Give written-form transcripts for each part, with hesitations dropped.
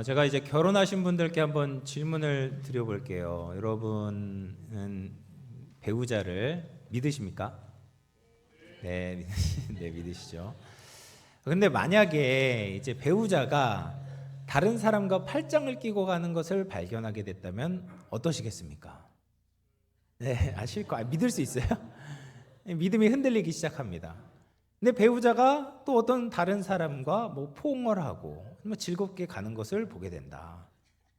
제가 이제 결혼하신 분들께 한번 질문을 드려볼게요. 여러분은 배우자를 믿으십니까? 네, 네, 믿으시죠. 근데 만약에 이제 배우자가 다른 사람과 팔짱을 끼고 가는 것을 발견하게 됐다면 어떠시겠습니까? 네, 믿을 수 있어요? 믿음이 흔들리기 시작합니다. 근데 배우자가 또 어떤 다른 사람과 뭐 포옹을 하고 뭐 즐겁게 가는 것을 보게 된다.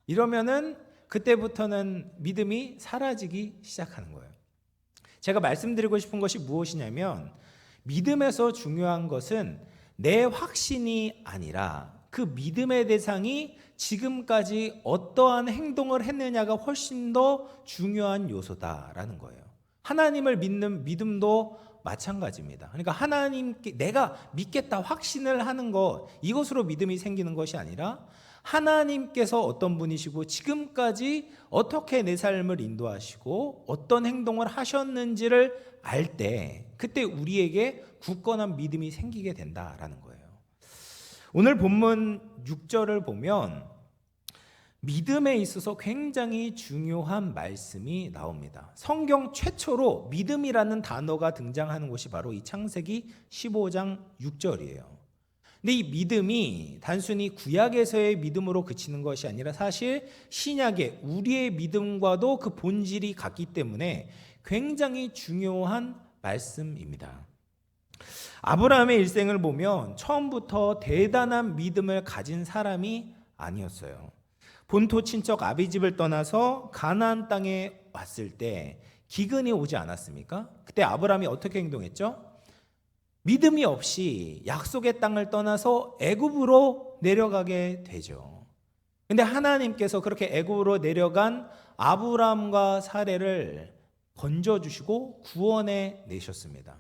이러면은 그때부터는 믿음이 사라지기 시작하는 거예요. 제가 말씀드리고 싶은 것이 무엇이냐면 믿음에서 중요한 것은 내 확신이 아니라 그 믿음의 대상이 지금까지 어떠한 행동을 했느냐가 훨씬 더 중요한 요소다라는 거예요. 하나님을 믿는 믿음도 마찬가지입니다. 그러니까 하나님께 내가 믿겠다 확신을 하는 것, 이것으로 믿음이 생기는 것이 아니라 하나님께서 어떤 분이시고 지금까지 어떻게 내 삶을 인도하시고 어떤 행동을 하셨는지를 알 때 그때 우리에게 굳건한 믿음이 생기게 된다라는 거예요. 오늘 본문 6절을 보면 믿음에 있어서 굉장히 중요한 말씀이 나옵니다. 성경 최초로 믿음이라는 단어가 등장하는 곳이 바로 이 창세기 15장 6절이에요. 근데 이 믿음이 단순히 구약에서의 믿음으로 그치는 것이 아니라 사실 신약의 우리의 믿음과도 그 본질이 같기 때문에 굉장히 중요한 말씀입니다. 아브라함의 일생을 보면 처음부터 대단한 믿음을 가진 사람이 아니었어요. 본토 친척 아비집을 떠나서 가나안 땅에 왔을 때 기근이 오지 않았습니까? 그때 아브라함이 어떻게 행동했죠? 믿음이 없이 약속의 땅을 떠나서 애굽으로 내려가게 되죠. 근데 하나님께서 그렇게 애굽으로 내려간 아브라함과 사례를 건져주시고 구원해 내셨습니다.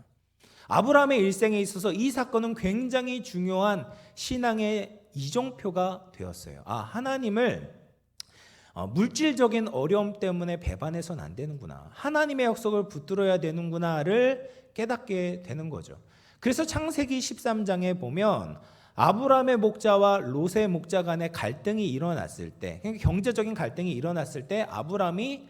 아브라함의 일생에 있어서 이 사건은 굉장히 중요한 신앙의 이정표가 되었어요. 하나님을 물질적인 어려움 때문에 배반해서는 안 되는구나. 하나님의 약속을 붙들어야 되는구나를 깨닫게 되는 거죠. 그래서 창세기 13장에 보면 아브라함의 목자와 롯의 목자 간의 갈등이 일어났을 때, 경제적인 갈등이 일어났을 때 아브라함이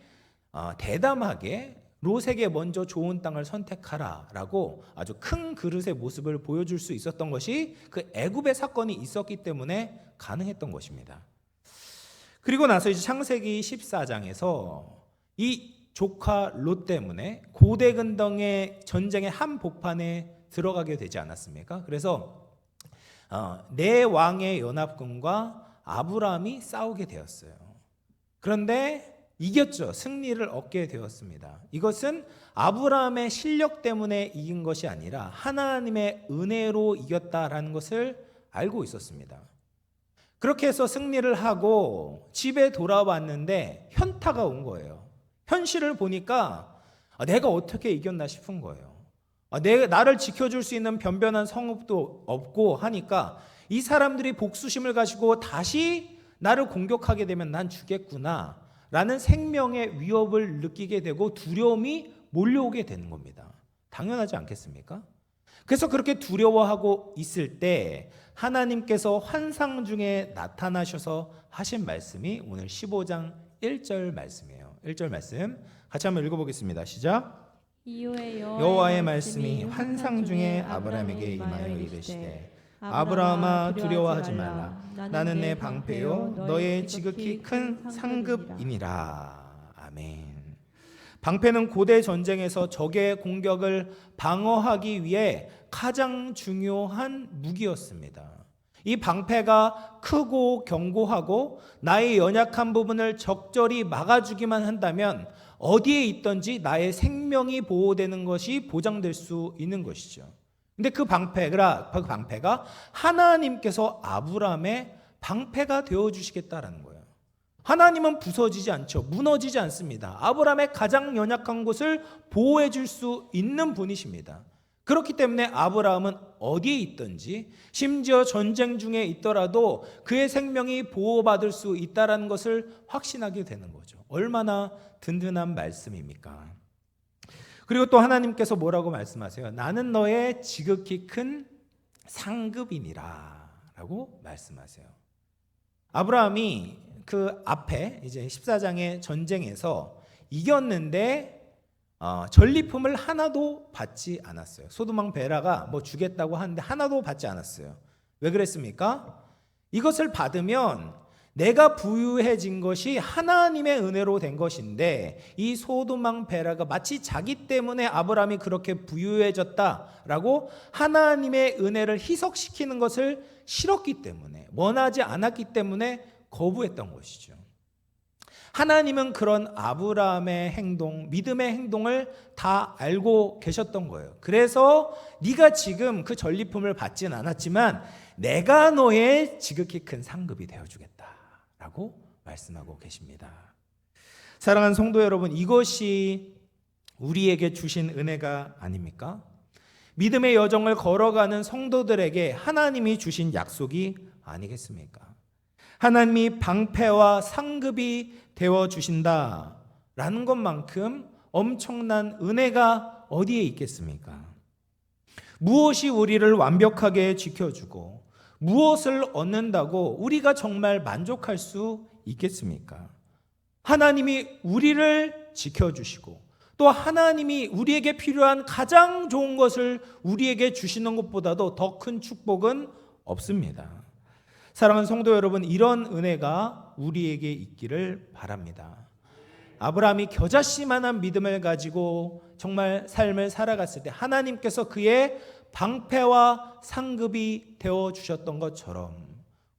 대담하게 롯에게 먼저 좋은 땅을 선택하라라고 아주 큰 그릇의 모습을 보여줄 수 있었던 것이 그 애굽의 사건이 있었기 때문에 가능했던 것입니다. 그리고 나서 이제 창세기 14장에서 이 조카 롯 때문에 고대 근동의 전쟁의 한복판에 들어가게 되지 않았습니까? 그래서 네 왕의 연합군과 아브라함이 싸우게 되었어요. 그런데 이겼죠. 승리를 얻게 되었습니다. 이것은 아브라함의 실력 때문에 이긴 것이 아니라 하나님의 은혜로 이겼다라는 것을 알고 있었습니다. 그렇게 해서 승리를 하고 집에 돌아왔는데 현타가 온 거예요. 현실을 보니까 내가 어떻게 이겼나 싶은 거예요. 나를 지켜줄 수 있는 변변한 성읍도 없고 하니까 이 사람들이 복수심을 가지고 다시 나를 공격하게 되면 난 죽겠구나 라는 생명의 위협을 느끼게 되고 두려움이 몰려오게 되는 겁니다. 당연하지 않겠습니까? 그래서 그렇게 두려워하고 있을 때 하나님께서 환상 중에 나타나셔서 하신 말씀이 오늘 15장 1절 말씀이에요. 1절 말씀 같이 한번 읽어보겠습니다. 시작. 이후에 여호와의 말씀이 환상 중에 아브라함에게 임하여 이르시되 아브라함아 두려워하지 말라. 나는 내 방패요 너의 지극히 큰 상급이니라. 아멘. 방패는 고대 전쟁에서 적의 공격을 방어하기 위해 가장 중요한 무기였습니다. 이 방패가 크고 견고하고 나의 연약한 부분을 적절히 막아주기만 한다면 어디에 있든지 나의 생명이 보호되는 것이 보장될 수 있는 것이죠. 근데 그 방패가 하나님께서 아브라함의 방패가 되어주시겠다라는 거예요. 하나님은 부서지지 않죠. 무너지지 않습니다. 아브라함의 가장 연약한 곳을 보호해 줄 수 있는 분이십니다. 그렇기 때문에 아브라함은 어디에 있든지 심지어 전쟁 중에 있더라도 그의 생명이 보호받을 수 있다는 것을 확신하게 되는 거죠. 얼마나 든든한 말씀입니까? 그리고 또 하나님께서 뭐라고 말씀하세요? 나는 너의 지극히 큰 상급이니라 라고 말씀하세요. 아브라함이 그 앞에 이제 14장의 전쟁에서 이겼는데 전리품을 하나도 받지 않았어요. 소돔 베라가 뭐 주겠다고 하는데 하나도 받지 않았어요. 왜 그랬습니까? 이것을 받으면 내가 부유해진 것이 하나님의 은혜로 된 것인데, 이 소돔 베라가 마치 자기 때문에 아브라함이 그렇게 부유해졌다라고 하나님의 은혜를 희석시키는 것을 싫었기 때문에, 원하지 않았기 때문에 거부했던 것이죠. 하나님은 그런 아브라함의 행동, 믿음의 행동을 다 알고 계셨던 거예요. 그래서 네가 지금 그 전리품을 받지는 않았지만 내가 너의 지극히 큰 상급이 되어주겠다라고 말씀하고 계십니다. 사랑하는 성도 여러분, 이것이 우리에게 주신 은혜가 아닙니까? 믿음의 여정을 걸어가는 성도들에게 하나님이 주신 약속이 아니겠습니까? 하나님이 방패와 상급이 되어주신다라는 것만큼 엄청난 은혜가 어디에 있겠습니까? 무엇이 우리를 완벽하게 지켜주고 무엇을 얻는다고 우리가 정말 만족할 수 있겠습니까? 하나님이 우리를 지켜주시고 또 하나님이 우리에게 필요한 가장 좋은 것을 우리에게 주시는 것보다도 더 큰 축복은 없습니다. 사랑하는 성도 여러분, 이런 은혜가 우리에게 있기를 바랍니다. 아브라함이 겨자씨만한 믿음을 가지고 정말 삶을 살아갔을 때 하나님께서 그의 방패와 상급이 되어주셨던 것처럼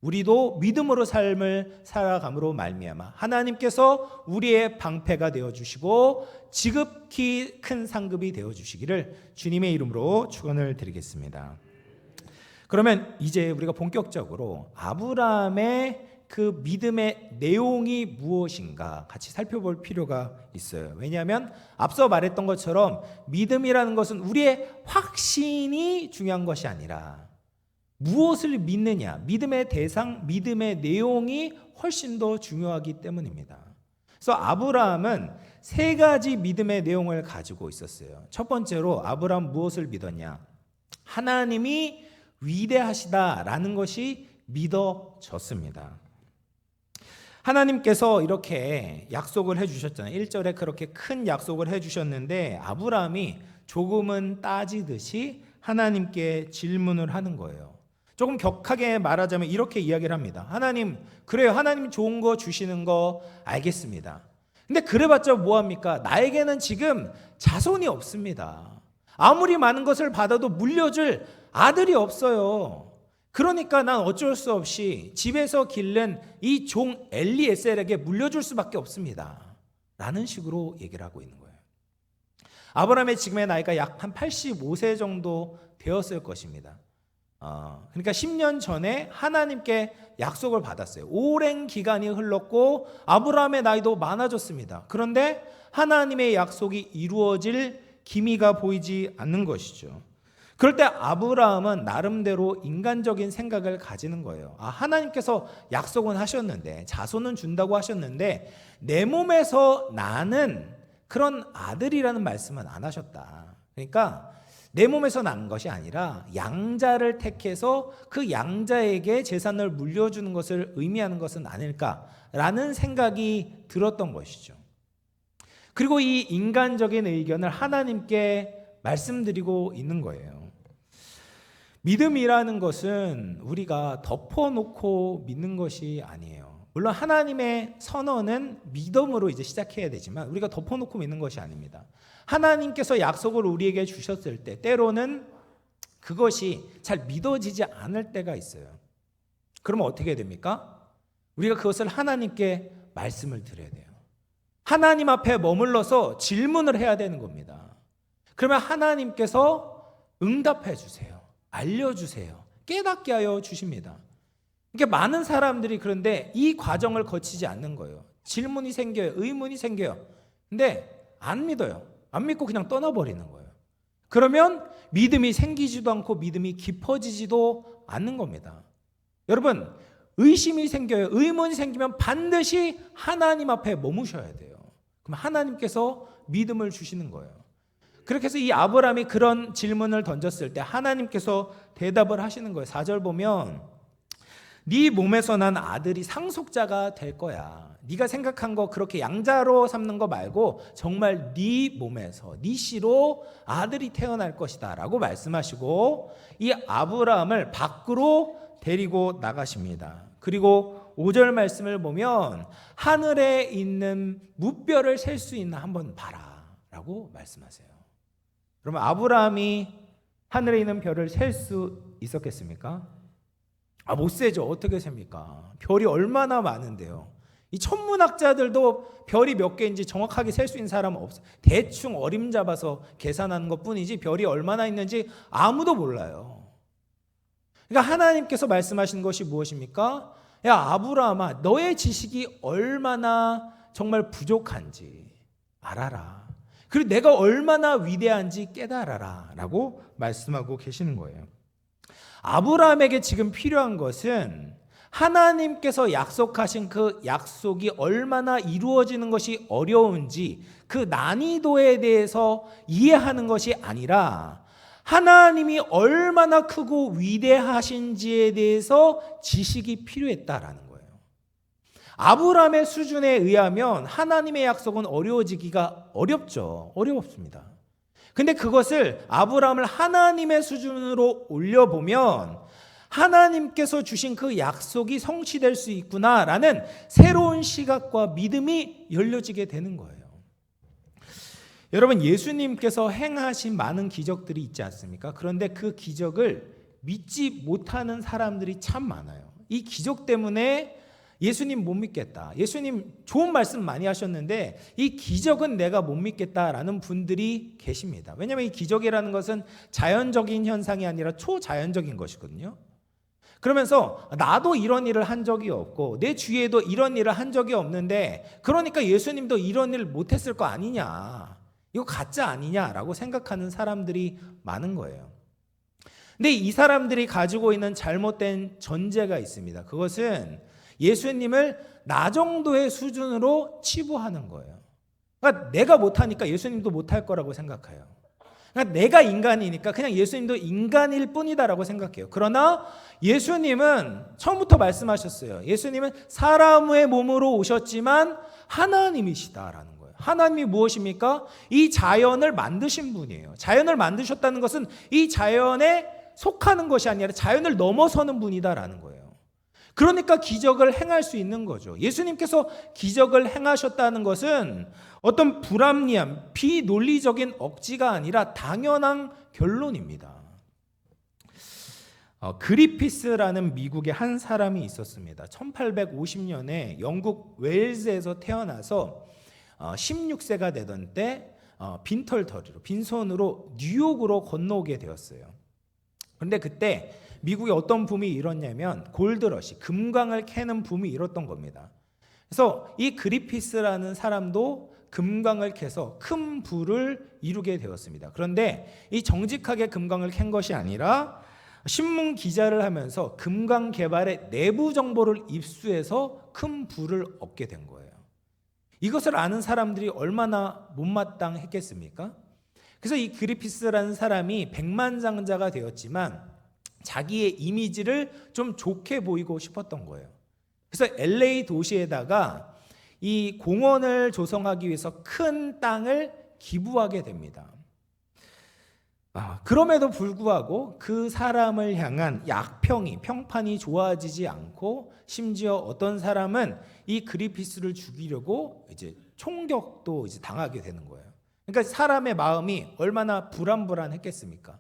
우리도 믿음으로 삶을 살아감으로 말미암아 하나님께서 우리의 방패가 되어주시고 지극히 큰 상급이 되어주시기를 주님의 이름으로 축원을 드리겠습니다. 그러면 이제 우리가 본격적으로 아브라함의 그 믿음의 내용이 무엇인가 같이 살펴볼 필요가 있어요. 왜냐하면 앞서 말했던 것처럼 믿음이라는 것은 우리의 확신이 중요한 것이 아니라 무엇을 믿느냐, 믿음의 대상, 믿음의 내용이 훨씬 더 중요하기 때문입니다. 그래서 아브라함은 세 가지 믿음의 내용을 가지고 있었어요. 첫 번째로 아브라함 무엇을 믿었냐? 하나님이 위대하시다라는 것이 믿어졌습니다. 하나님께서 이렇게 약속을 해주셨잖아요. 1절에 그렇게 큰 약속을 해주셨는데 아브라함이 조금은 따지듯이 하나님께 질문을 하는 거예요. 조금 격하게 말하자면 이렇게 이야기를 합니다. 하나님, 그래요. 하나님 좋은 거 주시는 거 알겠습니다. 근데 그래봤자 뭐합니까? 나에게는 지금 자손이 없습니다. 아무리 많은 것을 받아도 물려줄 아들이 없어요. 그러니까 난 어쩔 수 없이 집에서 기른 이 종 엘리에셀에게 물려줄 수밖에 없습니다. 라는 식으로 얘기를 하고 있는 거예요. 아브라함의 지금의 나이가 약 한 85세 정도 되었을 것입니다. 그러니까 10년 전에 하나님께 약속을 받았어요. 오랜 기간이 흘렀고 아브라함의 나이도 많아졌습니다. 그런데 하나님의 약속이 이루어질 기미가 보이지 않는 것이죠. 그럴 때 아브라함은 나름대로 인간적인 생각을 가지는 거예요. 하나님께서 약속은 하셨는데, 자손은 준다고 하셨는데 내 몸에서 나는 그런 아들이라는 말씀은 안 하셨다. 그러니까 내 몸에서 난 것이 아니라 양자를 택해서 그 양자에게 재산을 물려주는 것을 의미하는 것은 아닐까라는 생각이 들었던 것이죠. 그리고 이 인간적인 의견을 하나님께 말씀드리고 있는 거예요. 믿음이라는 것은 우리가 덮어놓고 믿는 것이 아니에요. 물론 하나님의 선언은 믿음으로 이제 시작해야 되지만 우리가 덮어놓고 믿는 것이 아닙니다. 하나님께서 약속을 우리에게 주셨을 때 때로는 그것이 잘 믿어지지 않을 때가 있어요. 그러면 어떻게 됩니까? 우리가 그것을 하나님께 말씀을 드려야 돼요. 하나님 앞에 머물러서 질문을 해야 되는 겁니다. 그러면 하나님께서 응답해 주세요. 알려주세요. 깨닫게 하여 주십니다. 그러니까 많은 사람들이 그런데 이 과정을 거치지 않는 거예요. 질문이 생겨요. 의문이 생겨요. 근데 안 믿어요. 안 믿고 그냥 떠나버리는 거예요. 그러면 믿음이 생기지도 않고 믿음이 깊어지지도 않는 겁니다. 여러분, 의심이 생겨요. 의문이 생기면 반드시 하나님 앞에 머무셔야 돼요. 그럼 하나님께서 믿음을 주시는 거예요. 그렇게 해서 이 아브라함이 그런 질문을 던졌을 때 하나님께서 대답을 하시는 거예요. 4절 보면 네 몸에서 난 아들이 상속자가 될 거야. 네가 생각한 거 그렇게 양자로 삼는 거 말고 정말 네 몸에서 네 씨로 아들이 태어날 것이다 라고 말씀하시고 이 아브라함을 밖으로 데리고 나가십니다. 그리고 5절 말씀을 보면 하늘에 있는 무뼈를 셀 수 있나 한번 봐라 라고 말씀하세요. 그러면 아브라함이 하늘에 있는 별을 셀 수 있었겠습니까? 못 세죠. 어떻게 셉니까? 별이 얼마나 많은데요. 이 천문학자들도 별이 몇 개인지 정확하게 셀 수 있는 사람은 없어요. 대충 어림잡아서 계산하는 것뿐이지 별이 얼마나 있는지 아무도 몰라요. 그러니까 하나님께서 말씀하신 것이 무엇입니까? 야 아브라함아, 너의 지식이 얼마나 정말 부족한지 알아라. 그리고 내가 얼마나 위대한지 깨달아라 라고 말씀하고 계시는 거예요. 아브라함에게 지금 필요한 것은 하나님께서 약속하신 그 약속이 얼마나 이루어지는 것이 어려운지 그 난이도에 대해서 이해하는 것이 아니라 하나님이 얼마나 크고 위대하신지에 대해서 지식이 필요했다라는 거예요. 아브라함의 수준에 의하면 하나님의 약속은 어려워지기가 어렵습니다. 근데 그것을 아브라함을 하나님의 수준으로 올려보면 하나님께서 주신 그 약속이 성취될 수 있구나라는 새로운 시각과 믿음이 열려지게 되는 거예요. 여러분, 예수님께서 행하신 많은 기적들이 있지 않습니까? 그런데 그 기적을 믿지 못하는 사람들이 참 많아요. 이 기적 때문에 예수님 못 믿겠다. 예수님 좋은 말씀 많이 하셨는데 이 기적은 내가 못 믿겠다라는 분들이 계십니다. 왜냐하면 이 기적이라는 것은 자연적인 현상이 아니라 초자연적인 것이거든요. 그러면서 나도 이런 일을 한 적이 없고 내 주위에도 이런 일을 한 적이 없는데 그러니까 예수님도 이런 일을 못했을 거 아니냐, 이거 가짜 아니냐라고 생각하는 사람들이 많은 거예요. 근데 이 사람들이 가지고 있는 잘못된 전제가 있습니다. 그것은 예수님을 나 정도의 수준으로 치부하는 거예요. 그러니까 내가 못하니까 예수님도 못할 거라고 생각해요. 그러니까 내가 인간이니까 그냥 예수님도 인간일 뿐이다라고 생각해요. 그러나 예수님은 처음부터 말씀하셨어요. 예수님은 사람의 몸으로 오셨지만 하나님이시다라는 거예요. 하나님이 무엇입니까? 이 자연을 만드신 분이에요. 자연을 만드셨다는 것은 이 자연에 속하는 것이 아니라 자연을 넘어서는 분이다라는 거예요. 그러니까 기적을 행할 수 있는 거죠. 예수님께서 기적을 행하셨다는 것은 어떤 불합리함, 비논리적인 억지가 아니라 당연한 결론입니다. 그리피스라는 미국의 한 사람이 있었습니다. 1850년에 영국 웨일즈에서 태어나서 16세가 되던 때 빈털터리로 빈손으로 뉴욕으로 건너오게 되었어요. 그런데 그때 미국에 어떤 붐이 일었냐면 골드러시, 금광을 캐는 붐이 일었던 겁니다. 그래서 이 그리피스라는 사람도 금광을 캐서 큰 부를 이루게 되었습니다. 그런데 이 정직하게 금광을 캔 것이 아니라 신문 기자를 하면서 금광 개발의 내부 정보를 입수해서 큰 부를 얻게 된 거예요. 이것을 아는 사람들이 얼마나 못마땅했겠습니까? 그래서 이 그리피스라는 사람이 백만장자가 되었지만 자기의 이미지를 좀 좋게 보이고 싶었던 거예요. 그래서 LA 도시에다가 이 공원을 조성하기 위해서 큰 땅을 기부하게 됩니다. 그럼에도 불구하고 그 사람을 향한 평판이 좋아지지 않고 심지어 어떤 사람은 이 그리피스를 죽이려고 이제 총격도 이제 당하게 되는 거예요. 그러니까 사람의 마음이 얼마나 불안했겠습니까?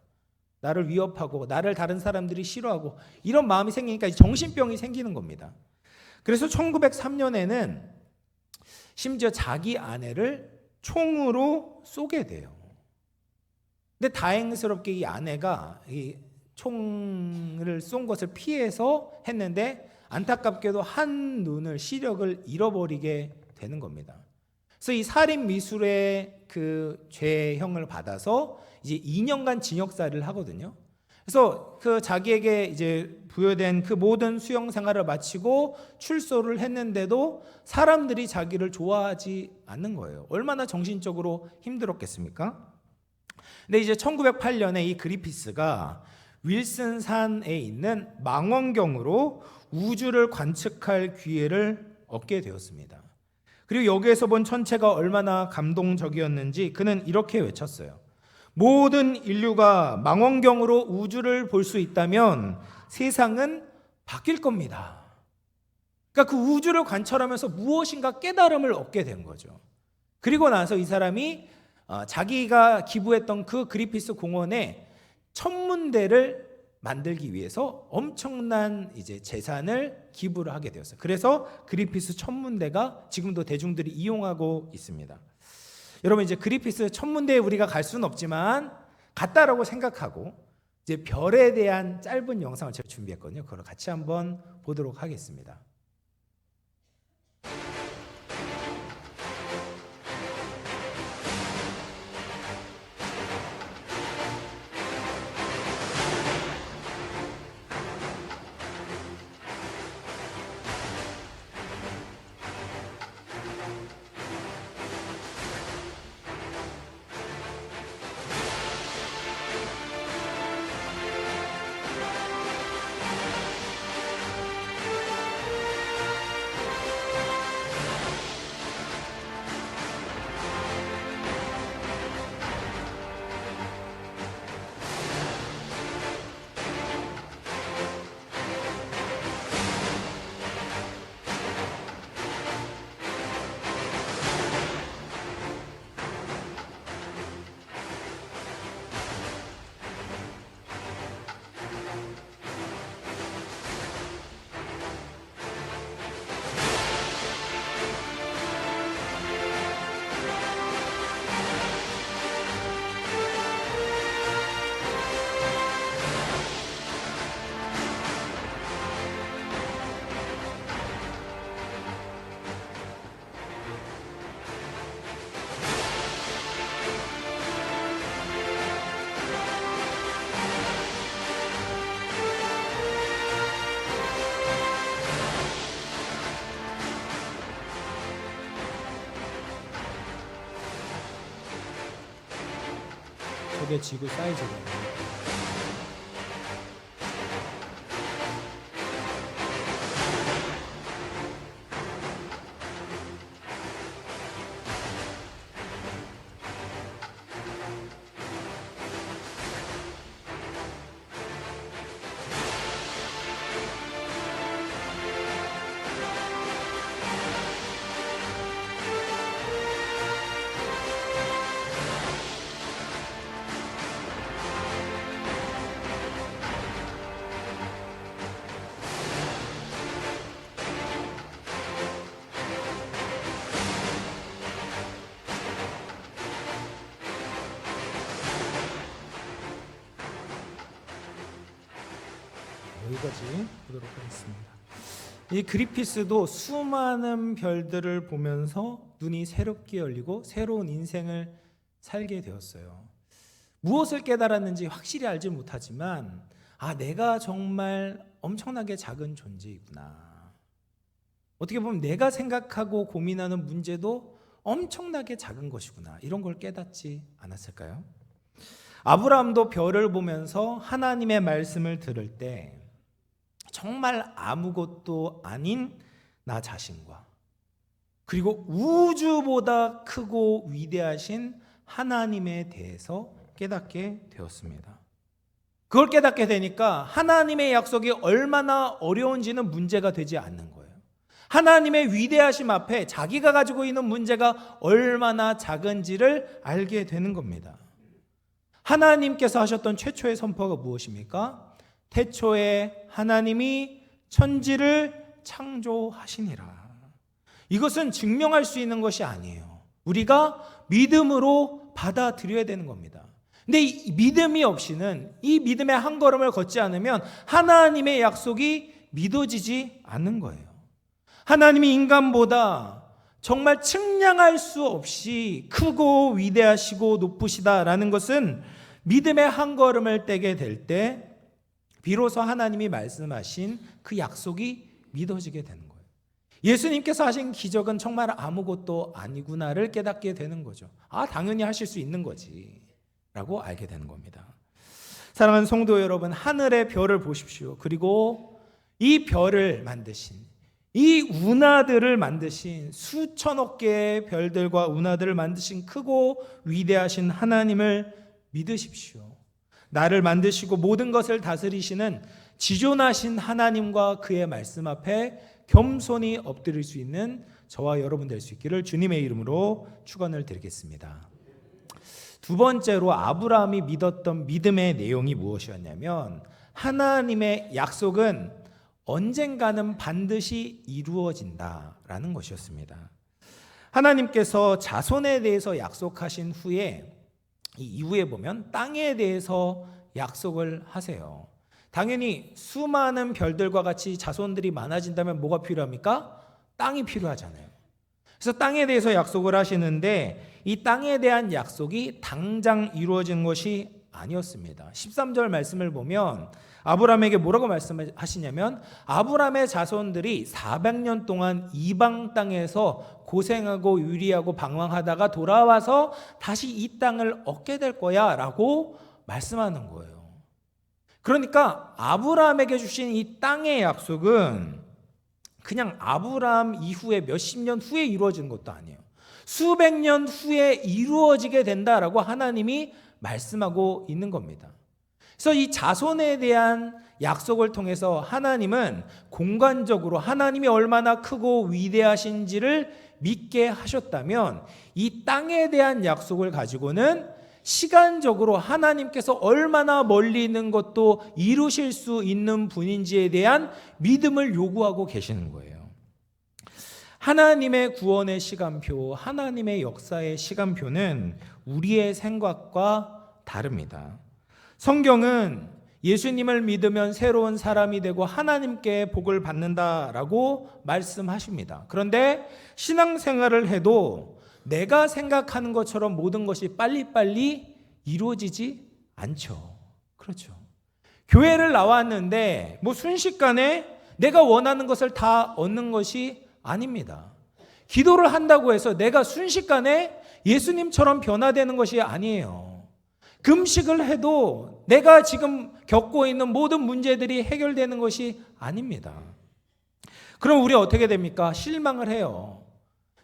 나를 위협하고 나를 다른 사람들이 싫어하고 이런 마음이 생기니까 정신병이 생기는 겁니다. 그래서 1903년에는 심지어 자기 아내를 총으로 쏘게 돼요. 근데 다행스럽게 이 아내가 이 총을 쏜 것을 피해서 했는데 안타깝게도 한 눈을 시력을 잃어버리게 되는 겁니다. 그래서 이 살인 미술의 그 죄형을 받아서 이제 2년간 징역살이를 하거든요. 그래서 그 자기에게 이제 부여된 그 모든 수용 생활을 마치고 출소를 했는데도 사람들이 자기를 좋아하지 않는 거예요. 얼마나 정신적으로 힘들었겠습니까? 근데 이제 1908년에 이 그리피스가 윌슨 산에 있는 망원경으로 우주를 관측할 기회를 얻게 되었습니다. 그리고 여기에서 본 천체가 얼마나 감동적이었는지 그는 이렇게 외쳤어요. 모든 인류가 망원경으로 우주를 볼 수 있다면 세상은 바뀔 겁니다. 그러니까 그 우주를 관찰하면서 무엇인가 깨달음을 얻게 된 거죠. 그리고 나서 이 사람이 자기가 기부했던 그 그리피스 공원에 천문대를 만들기 위해서 엄청난 이제 재산을 기부를 하게 되었어요. 그래서 그리피스 천문대가 지금도 대중들이 이용하고 있습니다. 여러분, 이제 그리피스 천문대에 우리가 갈 수는 없지만 갔다라고 생각하고 이제 별에 대한 짧은 영상을 제가 준비했거든요. 그걸 같이 한번 보도록 하겠습니다. 저게 지구 사이즈거든요. 여기까지 보도록 하겠습니다. 이 그리피스도 수많은 별들을 보면서 눈이 새롭게 열리고 새로운 인생을 살게 되었어요. 무엇을 깨달았는지 확실히 알지 못하지만 내가 정말 엄청나게 작은 존재이구나. 어떻게 보면 내가 생각하고 고민하는 문제도 엄청나게 작은 것이구나. 이런 걸 깨닫지 않았을까요? 아브라함도 별을 보면서 하나님의 말씀을 들을 때 정말 아무것도 아닌 나 자신과 그리고 우주보다 크고 위대하신 하나님에 대해서 깨닫게 되었습니다. 그걸 깨닫게 되니까 하나님의 약속이 얼마나 어려운지는 문제가 되지 않는 거예요. 하나님의 위대하심 앞에 자기가 가지고 있는 문제가 얼마나 작은지를 알게 되는 겁니다. 하나님께서 하셨던 최초의 선포가 무엇입니까? 태초에 하나님이 천지를 창조하시니라. 이것은 증명할 수 있는 것이 아니에요. 우리가 믿음으로 받아들여야 되는 겁니다. 근데 이 믿음이 없이는, 이 믿음의 한 걸음을 걷지 않으면 하나님의 약속이 믿어지지 않는 거예요. 하나님이 인간보다 정말 측량할 수 없이 크고 위대하시고 높으시다라는 것은 믿음의 한 걸음을 떼게 될 때 비로소 하나님이 말씀하신 그 약속이 믿어지게 되는 거예요. 예수님께서 하신 기적은 정말 아무것도 아니구나를 깨닫게 되는 거죠. 당연히 하실 수 있는 거지 라고 알게 되는 겁니다. 사랑하는 성도 여러분, 하늘의 별을 보십시오. 그리고 이 별을 만드신, 이 운하들을 만드신, 수천억 개의 별들과 운하들을 만드신 크고 위대하신 하나님을 믿으십시오. 나를 만드시고 모든 것을 다스리시는 지존하신 하나님과 그의 말씀 앞에 겸손히 엎드릴 수 있는 저와 여러분 될 수 있기를 주님의 이름으로 축원을 드리겠습니다. 두 번째로 아브라함이 믿었던 믿음의 내용이 무엇이었냐면, 하나님의 약속은 언젠가는 반드시 이루어진다라는 것이었습니다. 하나님께서 자손에 대해서 약속하신 후에, 이 이후에 보면 땅에 대해서 약속을 하세요. 당연히 수많은 별들과 같이 자손들이 많아진다면 뭐가 필요합니까? 땅이 필요하잖아요. 그래서 땅에 대해서 약속을 하시는데, 이 땅에 대한 약속이 당장 이루어진 것이 아니었습니다. 13절 말씀을 보면 아브라함에게 뭐라고 말씀하시냐면, 아브라함의 자손들이 400년 동안 이방 땅에서 고생하고 유리하고 방황하다가 돌아와서 다시 이 땅을 얻게 될 거야 라고 말씀하는 거예요. 그러니까 아브라함에게 주신 이 땅의 약속은 그냥 아브라함 이후에 몇십 년 후에 이루어진 것도 아니에요. 수백 년 후에 이루어지게 된다라고 하나님이 말씀하고 있는 겁니다. 그래서 이 자손에 대한 약속을 통해서 하나님은 공간적으로 하나님이 얼마나 크고 위대하신지를 믿게 하셨다면, 이 땅에 대한 약속을 가지고는 시간적으로 하나님께서 얼마나 멀리 있는 것도 이루실 수 있는 분인지에 대한 믿음을 요구하고 계시는 거예요. 하나님의 구원의 시간표, 하나님의 역사의 시간표는 우리의 생각과 다릅니다. 성경은 예수님을 믿으면 새로운 사람이 되고 하나님께 복을 받는다라고 말씀하십니다. 그런데 신앙생활을 해도 내가 생각하는 것처럼 모든 것이 빨리빨리 이루어지지 않죠. 그렇죠. 교회를 나왔는데 뭐 순식간에 내가 원하는 것을 다 얻는 것이 아닙니다. 기도를 한다고 해서 내가 순식간에 예수님처럼 변화되는 것이 아니에요. 금식을 해도 내가 지금 겪고 있는 모든 문제들이 해결되는 것이 아닙니다. 그럼 우리 어떻게 됩니까? 실망을 해요.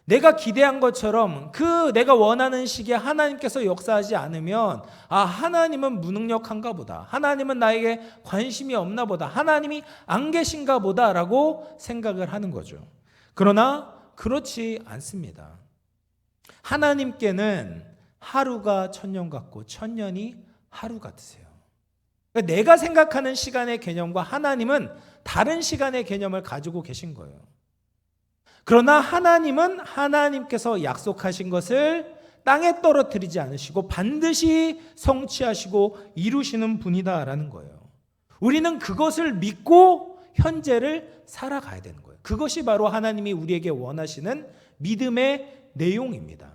내가 기대한 것처럼 그 내가 원하는 시기에 하나님께서 역사하지 않으면, 아, 하나님은 무능력한가 보다, 하나님은 나에게 관심이 없나 보다, 하나님이 안 계신가 보다라고 생각을 하는 거죠. 그러나 그렇지 않습니다. 하나님께는 하루가 천년 같고 천년이 하루 같으세요. 그러니까 내가 생각하는 시간의 개념과 하나님은 다른 시간의 개념을 가지고 계신 거예요. 그러나 하나님은 하나님께서 약속하신 것을 땅에 떨어뜨리지 않으시고 반드시 성취하시고 이루시는 분이다라는 거예요. 우리는 그것을 믿고 현재를 살아가야 되는 거예요. 그것이 바로 하나님이 우리에게 원하시는 믿음의 내용입니다.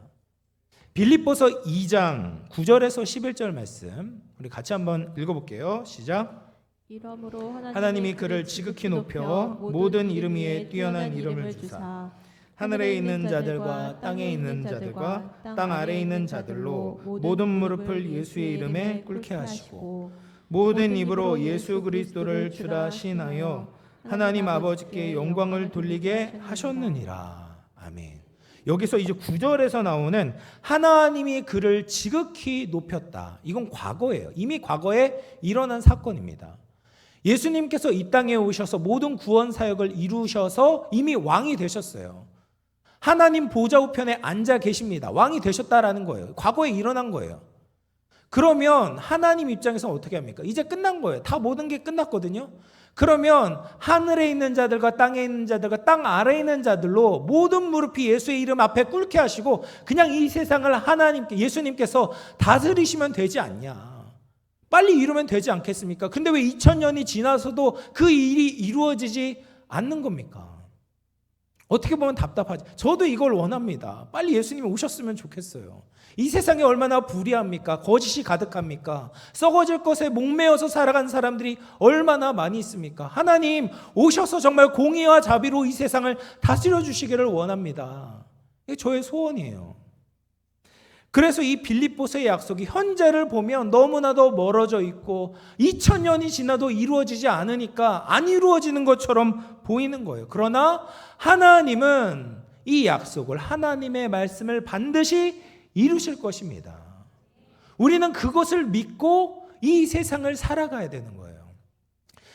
빌립보서 2장 9절에서 11절 말씀 우리 같이 한번 읽어볼게요. 시작. 이러므로 하나님이 그를 지극히 높여 모든 이름 위에 뛰어난 이름을 주사 하늘에 있는 자들과 땅에 있는 자들과 땅 아래에 있는 자들로 모든 무릎을 예수의 이름에 꿇게 하시고 모든 입으로 예수 그리스도를 주라 시인하여 하나님 아버지께 영광을 돌리게 하셨느니라. 아멘. 여기서 이제 9절에서 나오는 하나님이 그를 지극히 높였다. 이건 과거예요. 이미 과거에 일어난 사건입니다. 예수님께서 이 땅에 오셔서 모든 구원 사역을 이루셔서 이미 왕이 되셨어요. 하나님 보좌 우편에 앉아 계십니다. 왕이 되셨다라는 거예요. 과거에 일어난 거예요. 그러면 하나님 입장에서는 어떻게 합니까? 이제 끝난 거예요. 다 모든 게 끝났거든요. 그러면 하늘에 있는 자들과 땅에 있는 자들과 땅 아래에 있는 자들로 모든 무릎이 예수의 이름 앞에 꿇게 하시고 그냥 이 세상을 하나님께, 예수님께서 다스리시면 되지 않냐. 빨리 이루면 되지 않겠습니까? 근데 왜 2000년이 지나서도 그 일이 이루어지지 않는 겁니까? 어떻게 보면 답답하지. 저도 이걸 원합니다. 빨리 예수님이 오셨으면 좋겠어요. 이 세상에 얼마나 불의합니까? 거짓이 가득합니까? 썩어질 것에 목매어서 살아간 사람들이 얼마나 많이 있습니까? 하나님 오셔서 정말 공의와 자비로 이 세상을 다스려 주시기를 원합니다. 이게 저의 소원이에요. 그래서 이 빌립보서의 약속이 현재를 보면 너무나도 멀어져 있고 2000년이 지나도 이루어지지 않으니까 안 이루어지는 것처럼 보이는 거예요. 그러나 하나님은 이 약속을, 하나님의 말씀을 반드시 이루실 것입니다. 우리는 그것을 믿고 이 세상을 살아가야 되는 거예요.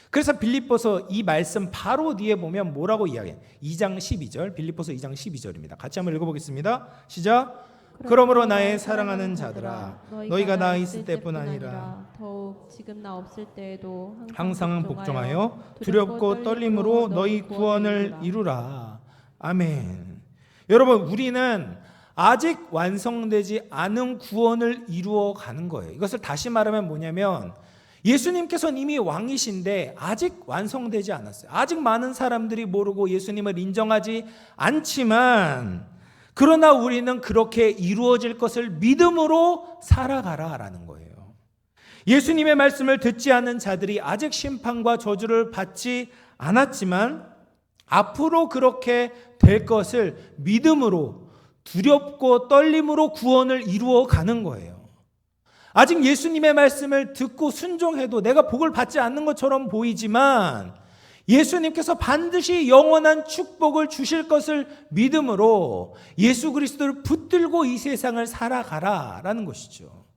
그래서 빌립보서 이 말씀 바로 뒤에 보면 뭐라고 이야기해요? 2장 12절, 빌립보서 2장 12절입니다. 같이 한번 읽어보겠습니다. 시작. 그러므로 나의 사랑하는 자들아, 너희가 나 있을 때뿐 아니라 더욱 지금 나 없을 때에도 항상 복종하여 두렵고 떨림으로 너희 구원을 이루라. 아멘. 여러분, 우리는 아직 완성되지 않은 구원을 이루어 가는 거예요. 이것을 다시 말하면 뭐냐면, 예수님께서는 이미 왕이신데 아직 완성되지 않았어요. 아직 많은 사람들이 모르고 예수님을 인정하지 않지만, 그러나 우리는 그렇게 이루어질 것을 믿음으로 살아가라라는 거예요. 예수님의 말씀을 듣지 않은 자들이 아직 심판과 저주를 받지 않았지만 앞으로 그렇게 될 것을 믿음으로, 두렵고 떨림으로 구원을 이루어 가는 거예요. 아직 예수님의 말씀을 듣고 순종해도 내가 복을 받지 않는 것처럼 보이지만 예수님께서 반드시 영원한 축복을 주실 것을 믿음으로 예수 그리스도를 붙들고 이 세상을 살아가라라는 것이죠.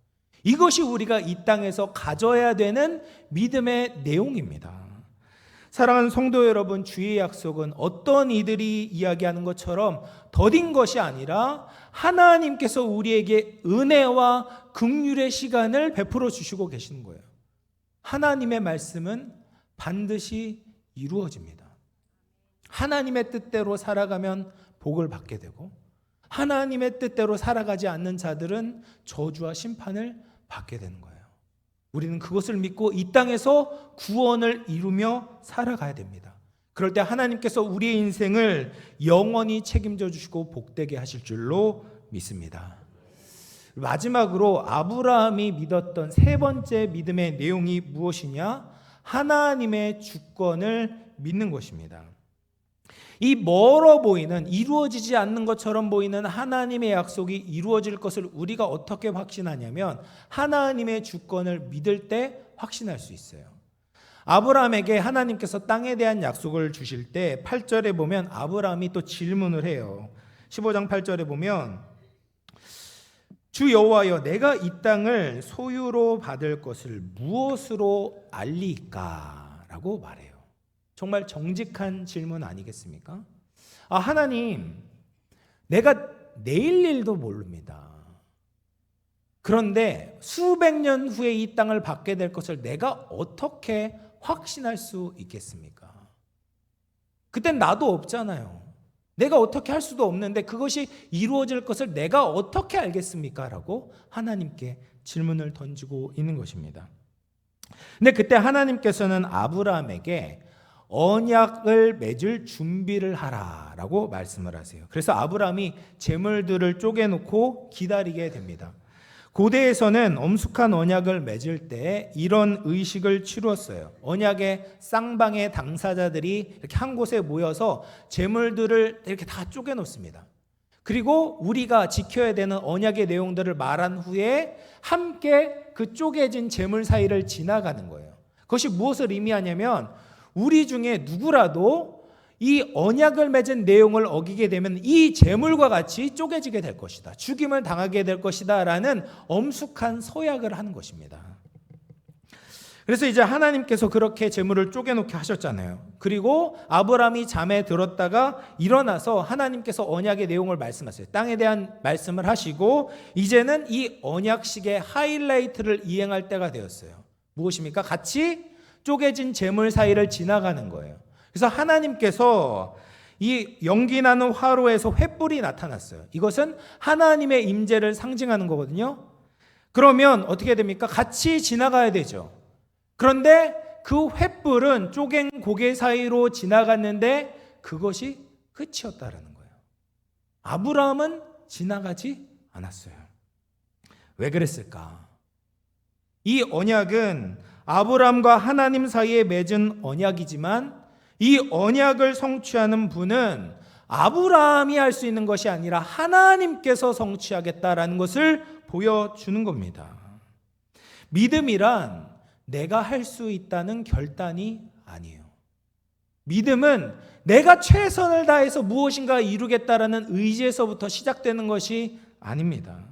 이것이 우리가 이 땅에서 가져야 되는 믿음의 내용입니다. 사랑하는 성도 여러분, 주의 약속은 어떤 이들이 이야기하는 것처럼 더딘 것이 아니라 하나님께서 우리에게 은혜와 긍휼의 시간을 베풀어 주시고 계시는 거예요. 하나님의 말씀은 반드시 이루어집니다. 하나님의 뜻대로 살아가면 복을 받게 되고, 하나님의 뜻대로 살아가지 않는 자들은 저주와 심판을 받게 되는 거예요. 우리는 그것을 믿고 이 땅에서 구원을 이루며 살아가야 됩니다. 그럴 때 하나님께서 우리의 인생을 영원히 책임져 주시고 복되게 하실 줄로 믿습니다. 마지막으로 아브라함이 믿었던 세 번째 믿음의 내용이 무엇이냐? 하나님의 주권을 믿는 것입니다. 이 멀어 보이는, 이루어지지 않는 것처럼 보이는 하나님의 약속이 이루어질 것을 우리가 어떻게 확신하냐면 하나님의 주권을 믿을 때 확신할 수 있어요. 아브라함에게 하나님께서 땅에 대한 약속을 주실 때 8절에 보면 아브라함이 또 질문을 해요. 15장 8절에 보면 주 여호와여, 내가 이 땅을 소유로 받을 것을 무엇으로 알리까? 라고 말해요. 정말 정직한 질문 아니겠습니까? 하나님, 내가 내일 일도 모릅니다. 그런데 수백 년 후에 이 땅을 받게 될 것을 내가 어떻게 확신할 수 있겠습니까? 그땐 나도 없잖아요. 내가 어떻게 할 수도 없는데 그것이 이루어질 것을 내가 어떻게 알겠습니까? 라고 하나님께 질문을 던지고 있는 것입니다. 근데 그때 하나님께서는 아브라함에게 언약을 맺을 준비를 하라라고 말씀을 하세요. 그래서 아브라함이 제물들을 쪼개놓고 기다리게 됩니다. 고대에서는 엄숙한 언약을 맺을 때 이런 의식을 치루었어요. 언약의 쌍방의 당사자들이 이렇게 한 곳에 모여서 제물들을 이렇게 다 쪼개놓습니다. 그리고 우리가 지켜야 되는 언약의 내용들을 말한 후에 함께 그 쪼개진 제물 사이를 지나가는 거예요. 그것이 무엇을 의미하냐면 우리 중에 누구라도 이 언약을 맺은 내용을 어기게 되면 이 제물과 같이 쪼개지게 될 것이다. 죽임을 당하게 될 것이다. 라는 엄숙한 서약을 하는 것입니다. 그래서 이제 하나님께서 그렇게 제물을 쪼개놓게 하셨잖아요. 그리고 아브라함이 잠에 들었다가 일어나서 하나님께서 언약의 내용을 말씀하세요. 땅에 대한 말씀을 하시고 이제는 이 언약식의 하이라이트를 이행할 때가 되었어요. 무엇입니까? 같이 쪼개진 제물 사이를 지나가는 거예요. 그래서 하나님께서 이 연기나는 화로에서 횃불이 나타났어요. 이것은 하나님의 임재를 상징하는 거거든요. 그러면 어떻게 됩니까? 같이 지나가야 되죠. 그런데 그 횃불은 쪼갠 고개 사이로 지나갔는데 그것이 끝이었다라는 거예요. 아브라함은 지나가지 않았어요. 왜 그랬을까? 이 언약은 아브라함과 하나님 사이에 맺은 언약이지만 이 언약을 성취하는 분은 아브라함이 할 수 있는 것이 아니라 하나님께서 성취하겠다라는 것을 보여주는 겁니다. 믿음이란 내가 할 수 있다는 결단이 아니에요. 믿음은 내가 최선을 다해서 무엇인가 이루겠다라는 의지에서부터 시작되는 것이 아닙니다.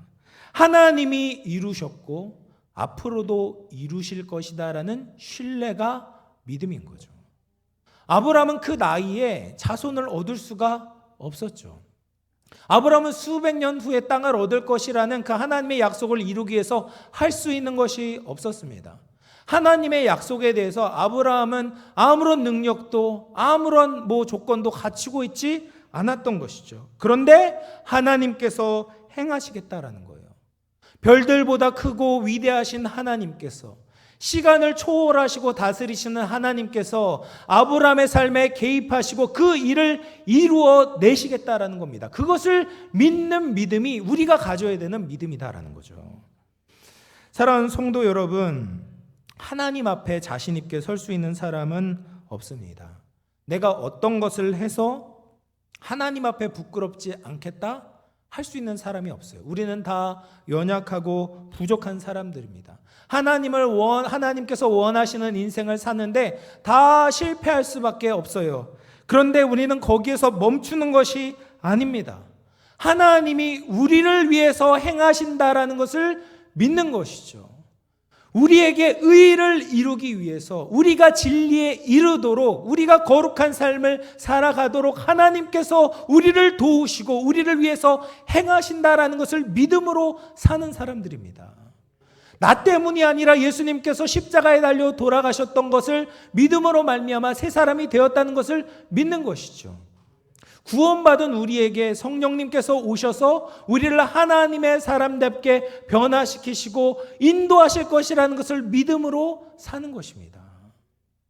하나님이 이루셨고 앞으로도 이루실 것이다라는 신뢰가 믿음인 거죠. 아브라함은 그 나이에 자손을 얻을 수가 없었죠. 아브라함은 수백 년 후에 땅을 얻을 것이라는 그 하나님의 약속을 이루기 위해서 할 수 있는 것이 없었습니다. 하나님의 약속에 대해서 아브라함은 아무런 능력도 아무런 조건도 갖추고 있지 않았던 것이죠. 그런데 하나님께서 행하시겠다라는 거예요. 별들보다 크고 위대하신 하나님께서, 시간을 초월하시고 다스리시는 하나님께서 아브라함의 삶에 개입하시고 그 일을 이루어 내시겠다라는 겁니다. 그것을 믿는 믿음이 우리가 가져야 되는 믿음이다라는 거죠. 사랑하는 성도 여러분, 하나님 앞에 자신 있게 설 수 있는 사람은 없습니다. 내가 어떤 것을 해서 하나님 앞에 부끄럽지 않겠다 할 수 있는 사람이 없어요. 우리는 다 연약하고 부족한 사람들입니다. 하나님께서 원하시는 인생을 사는데 다 실패할 수밖에 없어요. 그런데 우리는 거기에서 멈추는 것이 아닙니다. 하나님이 우리를 위해서 행하신다라는 것을 믿는 것이죠. 우리에게 의를 이루기 위해서, 우리가 진리에 이르도록, 우리가 거룩한 삶을 살아가도록 하나님께서 우리를 도우시고 우리를 위해서 행하신다라는 것을 믿음으로 사는 사람들입니다. 나 때문이 아니라 예수님께서 십자가에 달려 돌아가셨던 것을 믿음으로 말미암아 새 사람이 되었다는 것을 믿는 것이죠. 구원받은 우리에게 성령님께서 오셔서 우리를 하나님의 사람답게 변화시키시고 인도하실 것이라는 것을 믿음으로 사는 것입니다.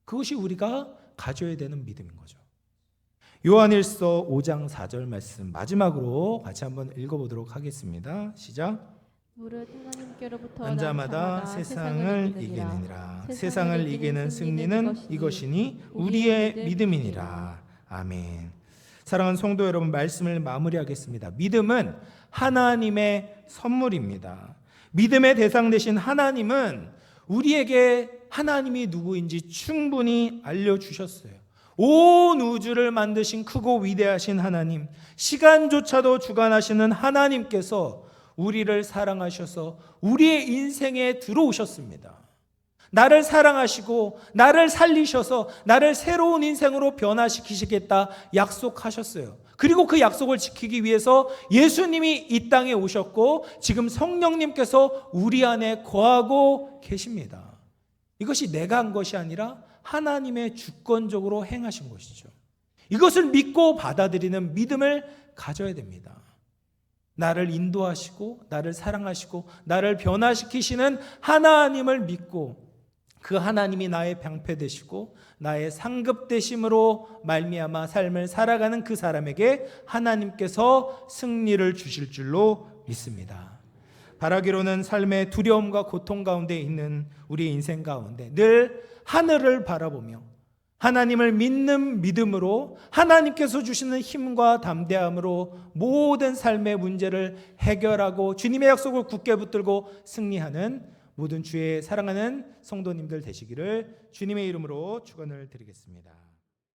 그것이 우리가 가져야 되는 믿음인 거죠. 요한일서 5장 4절 말씀 마지막으로 같이 한번 읽어보도록 하겠습니다. 시작. 무릇 하나님께로부터 난 자마다 세상을 이기느니라. 세상을 이기는 승리는 이것이니 우리의 믿음이니라. 아멘. 사랑하는 성도 여러분, 말씀을 마무리하겠습니다. 믿음은 하나님의 선물입니다. 믿음의 대상 되신 하나님은 우리에게 하나님이 누구인지 충분히 알려주셨어요. 온 우주를 만드신 크고 위대하신 하나님, 시간조차도 주관하시는 하나님께서 우리를 사랑하셔서 우리의 인생에 들어오셨습니다. 나를 사랑하시고 나를 살리셔서 나를 새로운 인생으로 변화시키시겠다 약속하셨어요. 그리고 그 약속을 지키기 위해서 예수님이 이 땅에 오셨고 지금 성령님께서 우리 안에 거하고 계십니다. 이것이 내가 한 것이 아니라 하나님의 주권적으로 행하신 것이죠. 이것을 믿고 받아들이는 믿음을 가져야 됩니다. 나를 인도하시고 나를 사랑하시고 나를 변화시키시는 하나님을 믿고 그 하나님이 나의 방패 되시고 나의 상급 되심으로 말미암아 삶을 살아가는 그 사람에게 하나님께서 승리를 주실 줄로 믿습니다. 바라기로는 삶의 두려움과 고통 가운데 있는 우리의 인생 가운데 늘 하늘을 바라보며 하나님을 믿는 믿음으로 하나님께서 주시는 힘과 담대함으로 모든 삶의 문제를 해결하고 주님의 약속을 굳게 붙들고 승리하는 모든 주의 사랑하는 성도님들 되시기를 주님의 이름으로 축원을 드리겠습니다.